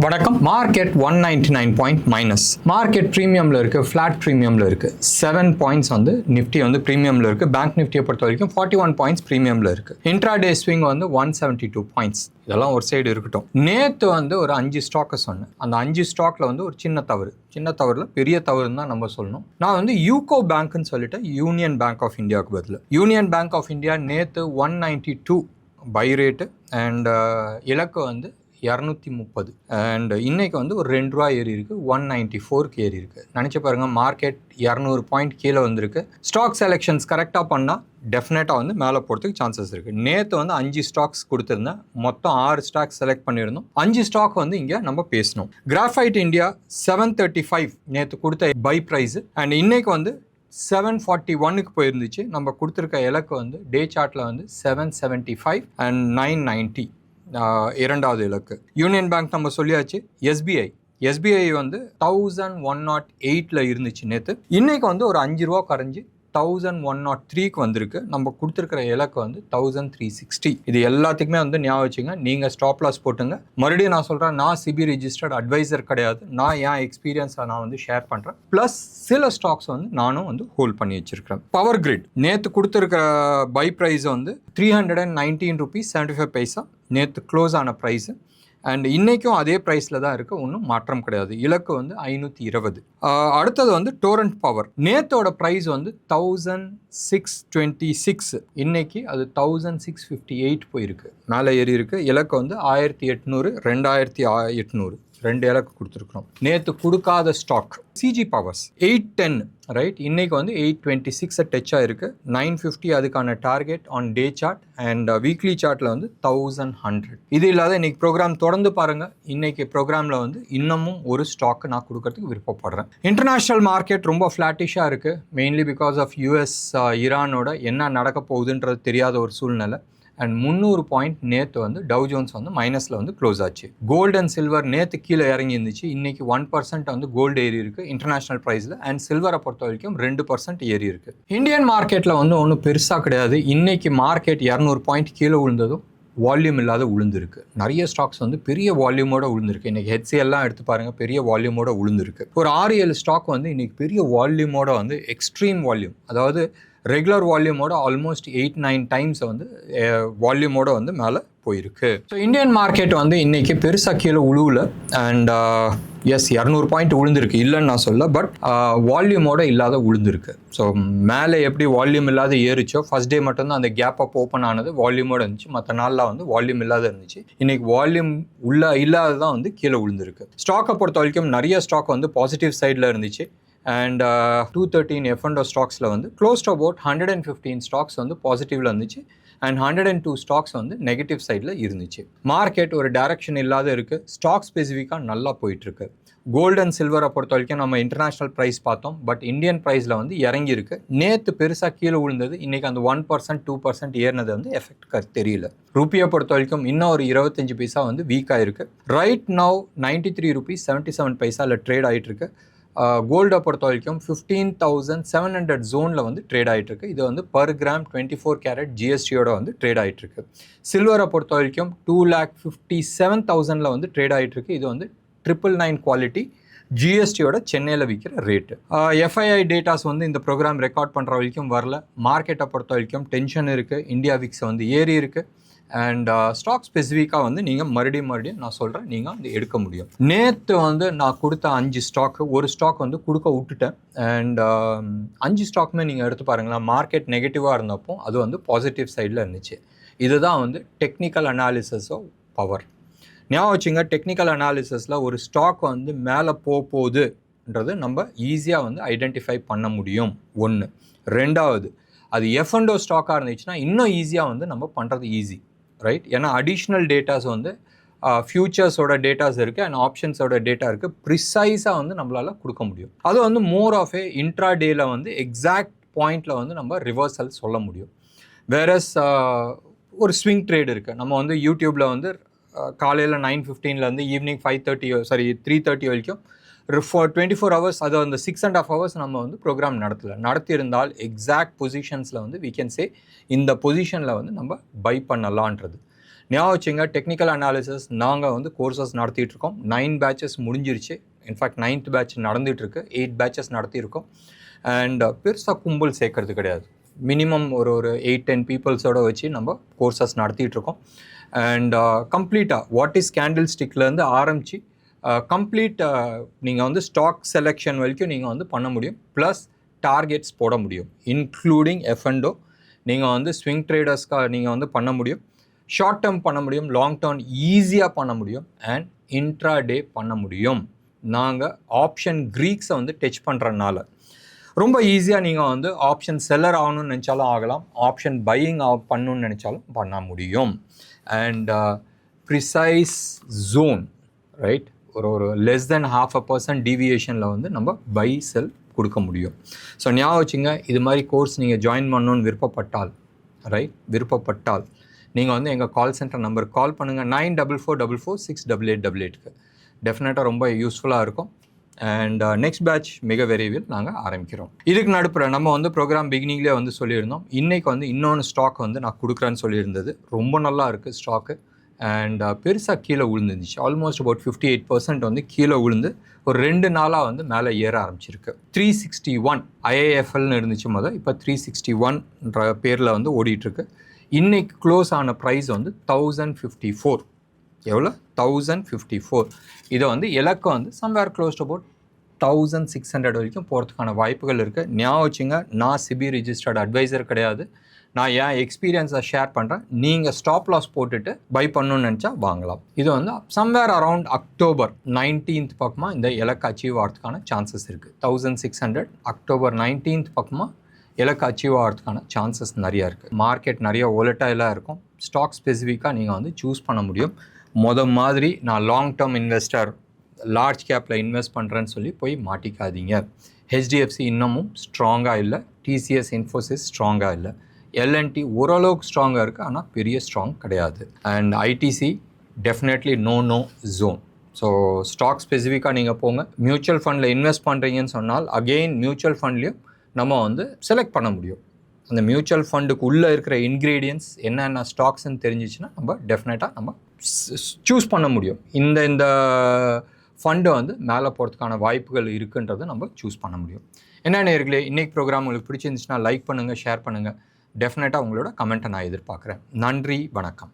வணக்கம். Market 199 point minus. Market ப்ரீமியமில் இருக்குது, flat ப்ரீமியமில் இருக்குது. 7 பாயிண்ட்ஸ் வந்து நிஃப்டி வந்து ப்ரீமியமில் இருக்குது. பேங்க் நிஃப்டியை பொறுத்த வரைக்கும் 41 பாயிண்ட்ஸ் ப்ரீமியமில் இருக்குது. இன்ட்ராடே ஸ்விங் வந்து 172 பாயிண்ட்ஸ். இதெல்லாம் ஒரு சைடு இருக்கட்டும். நேற்று வந்து ஒரு 5 ஸ்டாக்கை சொன்னேன். அந்த 5 ஸ்டாக்கில் வந்து ஒரு சின்ன தவறில் பெரிய தவறுன்னு தான் நம்ம சொல்லணும். நான் வந்து யூகோ பேங்க்னு சொல்லிட்டு யூனியன் பேங்க் ஆஃப் இந்தியாவுக்கு பதில் யூனியன் பேங்க் ஆஃப் இந்தியா நேற்று 192 பை ரேட்டு அண்ட் இலக்கு வந்து 230 அண்ட் இன்னைக்கு வந்து ஒரு $2 ஏறி இருக்கு, 194 ஏறி இருக்கு. நினச்சி பாருங்க, மார்க்கெட் 200 பாயிண்ட் கீழே வந்திருக்கு. ஸ்டாக் செலெக்ஷன்ஸ் கரெக்டாக பண்ணால் டெஃபினட்டாக வந்து மேலே போகிறதுக்கு சான்சஸ் இருக்குது. நேற்று வந்து 5 ஸ்டாக்ஸ் கொடுத்துருந்தேன், மொத்தம் 6 ஸ்டாக்ஸ் செலக்ட் பண்ணியிருந்தோம். 5 ஸ்டாக் வந்து இங்கே நம்ம பேசணும். கிராஃபைட் இந்தியா 735 நேற்று கொடுத்த பை ப்ரைஸு அண்ட் இன்னைக்கு வந்து 741க்கு போயிருந்துச்சு. நம்ம கொடுத்துருக்க இலக்கு வந்து டே சார்ட்டில் வந்து 775 அண்ட் 990 இரண்டாவது இலக்கு. யூனியன் பேங்க் நம்ம சொல்லியாச்சு. எஸ்பிஐ வந்து 1108ல் இருந்துச்சு நேற்று. இன்னைக்கு வந்து ஒரு $5 கரைஞ்சி 1103க்கு வந்திருக்கு. நம்ம கொடுத்துருக்கிற இலக்கு வந்து 1360. இது எல்லாத்துக்குமே வந்து ஞாபகம் வச்சுங்க. நீங்கள் ஸ்டாப் லாஸ் போட்டுங்க. மறுபடியும் நான் சொல்கிறேன், நான் சிபி ரெஜிஸ்டர்ட் அட்வைசர் கிடையாது. நான் என் எக்ஸ்பீரியன்ஸை நான் வந்து ஷேர் பண்ணுறேன். ப்ளஸ் சில ஸ்டாக்ஸ் வந்து நானும் வந்து ஹோல்ட் பண்ணி வச்சிருக்கிறேன். பவர் கிரிட் நேற்று கொடுத்துருக்கிற பை ப்ரைஸ் வந்து ₹319.75 நேற்று க்ளோஸ் ஆன ப்ரைஸு அண்ட் இன்றைக்கும் அதே ப்ரைஸில் தான் இருக்குது. ஒன்றும் மாற்றம் கிடையாது. இலக்கு வந்து 520. அடுத்தது வந்து டோரண்ட் பவர். நேற்றோட ப்ரைஸ் வந்து 1626. இன்னைக்கு அது 1658 போயிருக்கு, மேலே ஏறி இருக்குது. இலக்கு வந்து 1800, 2800 2 இலக்கு கொடுத்துருக்குறோம். நேற்று கொடுக்காத ஸ்டாக் சிஜி பவர்ஸ் 810 ரைட். இன்னைக்கு வந்து 826 டச் ஆயிருக்கு. 950 அதுக்கான target on day chart and weekly சார்ட்டில் வந்து 1100. இது இல்லாத இன்னைக்கு ப்ரோக்ராம் தொடர்ந்து பாருங்கள். இன்னைக்கு ப்ரோக்ராமில் வந்து இன்னமும் ஒரு ஸ்டாக் நான் கொடுக்கறதுக்கு விருப்பப்படுறேன். இன்டர்நேஷ்னல் மார்க்கெட் ரொம்ப ஃப்ளாட்டிஷாக இருக்குது. மெயின்லி பிகாஸ் ஆஃப் யூஎஸ் ஈரானோட என்ன நடக்க போகுதுன்றது தெரியாத ஒரு சூழ்நிலை. அண்ட் 300 பாயிண்ட் நேற்று வந்து டவ் ஜோன்ஸ் வந்து மைனஸில் வந்து க்ளோஸ் ஆச்சு. கோல்டு அண்ட் சில்வர் நேற்று கீழே இறங்கி இருந்துச்சு. இன்னைக்கு 1% வந்து கோல்டு ஏறி இருக்கு இன்டர்நேஷனல் ப்ரைஸில். அண்ட் சில்வரை பொறுத்த வரைக்கும் 2% ஏறி இருக்கு. இந்தியன் மார்க்கெட்டில் வந்து ஒன்றும் பெருசாக கிடையாது. இன்னைக்கு மார்க்கெட் 200 பாயிண்ட் கீழே விழுந்ததும் வால்யூம் இல்லாத உளுந்துருக்கு. நிறைய ஸ்டாக்ஸ் வந்து பெரிய வால்யூமோட உளுந்துருக்கு. இன்னைக்கு ஹெச்சிஎல்லாம் எடுத்து பாருங்க, பெரிய வால்யூமோட உளுந்துருக்கு. ஒரு 6-7 ஸ்டாக் வந்து இன்னைக்கு பெரிய வால்யூமோட வந்து எக்ஸ்ட்ரீம் வால்யூம், அதாவது ரெகுலர் வால்யூமோட ஆல்மோஸ்ட் 8-9 டைம்ஸ் வந்து வால்யூமோட வந்து மேலே போயிருக்கு. ஸோ இந்தியன் மார்க்கெட் வந்து இன்னைக்கு பெருசாக கீழே உழுவுல அண்ட் எஸ் 200 பாயிண்ட் உளுந்துருக்கு, இல்லைன்னு நான் சொல்ல. பட் வால்யூமோட இல்லாத உளுந்துருக்கு. ஸோ மேலே எப்படி வால்யூம் இல்லாத ஏறிச்சோ, ஃபர்ஸ்ட் டே மட்டும்தான் அந்த கேப் அப் ஓப்பன் ஆனது வால்யூமோட இருந்துச்சு. மற்ற நாளில் வந்து வால்யூம் இல்லாத இருந்துச்சு. இன்னைக்கு வால்யூம் இல்லாததான் வந்து கீழே உளுந்துருக்கு. ஸ்டாக்கை பொறுத்த வரைக்கும் நிறைய ஸ்டாக் வந்து பாசிட்டிவ் சைடில் இருந்துச்சு. அண்ட் 213 F&O ஸ்டாக்ஸில் வந்து க்ளோஸ் டு அபவுட் 115 ஸ்டாக்ஸ் வந்து பாசிட்டிவில் இருந்துச்சு அண்ட் 102 ஸ்டாக்ஸ் வந்து நெகட்டிவ் சைடில் இருந்துச்சு. மார்க்கெட் ஒரு டைரக்ஷன் இல்லாத இருக்குது. ஸ்டாக் ஸ்பெசிஃபிக்காக நல்லா போயிட்டுருக்கு. கோல்டு அண்ட் சில்வரை பொறுத்த வரைக்கும் நம்ம இன்டர்நேஷ்னல் ப்ரைஸ் பார்த்தோம். பட் இந்தியன் ப்ரைஸில் வந்து இறங்கியிருக்கு. நேற்று பெருசாக கீழே விழுந்தது. இன்றைக்கி அந்த 1%, 2% ஏறினது வந்து எஃபெக்ட் தெரியல. ரூபியை பொறுத்த வரைக்கும் இன்னும் ஒரு 25 பைசா வந்து வீக்காக இருக்குது. ரைட் நவ் ₹93.77 ட்ரேட் ஆகிட்டு இருக்கு. கோல்டை பொறுத்த வரைக்கும் 15,700 ஜோனில் வந்து ட்ரேட் ஆகிட்டுருக்கு. இது வந்து பர் கிராம் 24 கேரட் ஜிஎஸ்டியோட வந்து ட்ரேட் ஆகிட்டுருக்கு. சில்வரை பொறுத்த வரைக்கும் 2,57,000 வந்து ட்ரேட் ஆகிட்டுருக்கு. இது வந்து 999 குவாலிட்டி ஜிஎஸ்டியோட சென்னையில் விற்கிற ரேட்டு. எஃப்ஐஐ டேட்டாஸ் வந்து இந்த ப்ரோக்ராம் ரெக்கார்ட் பண்ணுற வரைக்கும் வரல. மார்க்கெட்டை பொறுத்த வரைக்கும் டென்ஷன் இருக்குது. இந்தியா விக்ஸ் வந்து ஏறி இருக்குது. அண்ட் ஸ்டாக் ஸ்பெசிஃபிக்காக வந்து நீங்கள் மறுபடியும் நான் சொல்கிறேன், நீங்கள் வந்து எடுக்க முடியும். நேற்று வந்து நான் கொடுத்த 5 ஸ்டாக்கு, ஒரு ஸ்டாக் வந்து கொடுக்க விட்டுட்டேன். அண்ட் 5 ஸ்டாக்குமே நீங்கள் எடுத்து பாருங்களேன். மார்க்கெட் நெகட்டிவாக இருந்தப்போ அது வந்து பாசிட்டிவ் சைடில் இருந்துச்சு. இதுதான் வந்து டெக்னிக்கல் அனாலிசிஸோ பவர். ஞாபகம் வச்சுங்க, டெக்னிக்கல் அனாலிசிஸில் ஒரு ஸ்டாக் வந்து மேலே போகுதுன்றது நம்ம ஈஸியாக வந்து ஐடென்டிஃபை பண்ண முடியும். 1. 2வது, அது F&O ஸ்டாக்காக இருந்துச்சுன்னா இன்னும் ஈஸியாக வந்து நம்ம பண்ணுறது ஈஸி ரைட். ஏன்னா அடிஷ்னல் டேட்டாஸ் வந்து ஃபியூச்சர்ஸோட டேட்டாஸ் இருக்குது அண்ட் ஆப்ஷன்ஸோட டேட்டா இருக்குது. ப்ரிசைஸாக வந்து நம்மளால் கொடுக்க முடியும். அது வந்து மோர் ஆஃப் ஏ இன்ட்ரா டேயில் வந்து எக்ஸாக்ட் பாயிண்டில் வந்து நம்ம ரிவர்சல் சொல்ல முடியும். வேறஸ் ஒரு ஸ்விங் ட்ரேட் இருக்குது. நம்ம வந்து யூடியூப்பில் வந்து காலையில் 9:15 ஈவினிங் 3:30 வரைக்கும் 24 ஹவர்ஸ், அது அந்த 6.5 ஹவர்ஸ் நம்ம வந்து ப்ரோக்ராம் நடத்தியிருந்தால் எக்ஸாக்ட் பொசிஷன்ஸில் வந்து we can say இந்த பொசிஷனில் வந்து நம்ம பை பண்ணலான்றது. ஞாபகம் வச்சுங்க, டெக்னிக்கல் அனாலிசிஸ் நாங்கள் வந்து கோர்சஸ் நடத்திட்டுருக்கோம். 9 பேட்சஸ் முடிஞ்சிருச்சு. இன்ஃபேக்ட் 9th பேட்ச் நடந்துகிட்ருக்கு. 8 பேட்சஸ் நடத்தியிருக்கோம். அண்ட் பெருசாக கும்பல் சேர்க்கறது கிடையாது. மினிமம் ஒரு 8-10 பீப்புள்ஸோடு வச்சு நம்ம கோர்சஸ் நடத்திட்டுருக்கோம். அண்ட் கம்ப்ளீட்டாக வாட் இஸ் கேண்டில் ஸ்டிக்லேருந்து ஆரம்பித்து கம்ப்ளீட் நீங்கள் வந்து ஸ்டாக் செலெக்ஷன் வரைக்கும் நீங்கள் வந்து பண்ண முடியும். ப்ளஸ் டார்கெட்ஸ் போட முடியும், இன்க்ளூடிங் F&O. நீங்கள் வந்து ஸ்விங் ட்ரேடர்ஸ்க்காக நீங்கள் வந்து பண்ண முடியும், ஷார்ட் டேர்ம் பண்ண முடியும், லாங் டேர்ம் ஈஸியாக பண்ண முடியும், அண்ட் இன்ட்ரா டே பண்ண முடியும். நாங்கள் ஆப்ஷன் க்ரீக்ஸை வந்து டச் பண்ணுறதுனால ரொம்ப ஈஸியாக நீங்கள் வந்து ஆப்ஷன் செல்லர் ஆகணும்னு நினச்சாலும் ஆகலாம், ஆப்ஷன் பையிங் பண்ணணும்னு நினச்சாலும் பண்ண முடியும். அண்ட் ப்ரிசைஸ் ஜோன், ரைட், ஒரு லெஸ் தென் 0.5% டீவியேஷனில் வந்து நம்ம பை செல் கொடுக்க முடியும். ஸோ ஞாபகம் வச்சுங்க, இது மாதிரி கோர்ஸ் நீங்கள் ஜாயின் பண்ணணுன்னு விருப்பப்பட்டால் நீங்கள் வந்து எங்கள் கால் சென்டர் நம்பருக்கு கால் பண்ணுங்கள். 9444468888க்கு. டெஃபினட்டாக ரொம்ப யூஸ்ஃபுல்லாக இருக்கும். அண்ட் நெக்ஸ்ட் பேட்ச் மிக விரைவில் நாங்கள் ஆரம்பிக்கிறோம். இதுக்கு நடுப்புற நம்ம வந்து ப்ரோக்ராம் பிகினிங்லேயே வந்து சொல்லியிருந்தோம், இன்றைக்கி வந்து இன்னொன்று ஸ்டாக் வந்து நான் கொடுக்குறேன்னு சொல்லியிருந்தது. ரொம்ப நல்லா இருக்குது ஸ்டாக்கு. அண்ட் பெருசாக கீழே விழுந்துருந்துச்சு. ஆல்மோஸ்ட் அபவுட் 58% வந்து கீழே விழுந்து ஒரு 2 நாளாக வந்து மேலே ஏற ஆரம்பிச்சிருக்கு. 361 IIFLன்னு இருந்துச்சு இப்போ 361ன்ற பேரில் வந்து ஓடிட்டுருக்கு. இன்றைக்கி க்ளோஸ் ஆன ப்ரைஸ் வந்து 1054. எவ்வளோ? 1054. இதை வந்து இலக்கு வந்து சம்வேர் க்ளோஸ்ட் அபவுட் 1600 வரைக்கும் போகிறதுக்கான வாய்ப்புகள் இருக்குது. ஞாபகம் வச்சுங்க, நான் சிபி ரிஜிஸ்டர்ட் அட்வைசர் கிடையாது. நான் என் எக்ஸ்பீரியன்ஸை ஷேர் பண்ணுறேன். நீங்கள் ஸ்டாப் லாஸ் போட்டுட்டு பை பண்ணணும்னு நினச்சா வாங்கலாம். இது வந்து சம்வேர் அரவுண்ட் October 19th பக்கமாக இந்த இலக்கு அச்சீவ் ஆகிறதுக்கான சான்சஸ் இருக்குது. 1600 October 19th பக்கமாக இலக்கு அச்சீவ் ஆகிறதுக்கான சான்சஸ் நிறையா இருக்குது. மார்க்கெட் நிறைய வோலட்டைலாக இருக்கும். ஸ்டாக் ஸ்பெசிஃபிக்காக நீங்கள் வந்து சூஸ் பண்ண முடியும். மாதிரி நான் லாங் டேர்ம் இன்வெஸ்டர், லார்ஜ் கேப்பில் இன்வெஸ்ட் பண்ணுறேன்னு சொல்லி போய் மாட்டிக்காதீங்க. HDFC இன்னமும் ஸ்ட்ராங்காக இல்லை, TCS இன்ஃபோசிஸ் ஸ்ட்ராங்காக இல்லை, LNT ஓரளவுக்கு ஸ்ட்ராங்காக இருக்குது, ஆனால் பெரிய ஸ்ட்ராங் கிடையாது. And ITC definitely no zone. So stock ஸ்பெசிஃபிக்காக நீங்கள் போங்க. மியூச்சுவல் ஃபண்டில் இன்வெஸ்ட் பண்ணுறீங்கன்னு சொன்னால் அகெயின் மியூச்சுவல் ஃபண்ட்லேயும் நம்ம வந்து செலக்ட் பண்ண முடியும். அந்த மியூச்சுவல் ஃபண்டுக்கு உள்ளே இருக்கிற இன்க்ரீடியன்ஸ் என்னென்ன ஸ்டாக்ஸ்ன்னு தெரிஞ்சிச்சுன்னா நம்ம டெஃபினட்டாக நம்ம சூஸ் பண்ண முடியும். இந்த ஃபண்டு வந்து மேலே போகிறதுக்கான வாய்ப்புகள் இருக்குன்றதை நம்ம சூஸ் பண்ண முடியும். என்ன நேயர்களே, இன்றைக்கி ப்ரோக்ராம் உங்களுக்கு பிடிச்சிருந்துச்சுன்னா லைக் பண்ணுங்கள், ஷேர் பண்ணுங்கள். டெஃபினட்டாக உங்களோட கமெண்ட்டை நான் எதிர்பார்க்குறேன். நன்றி, வணக்கம்.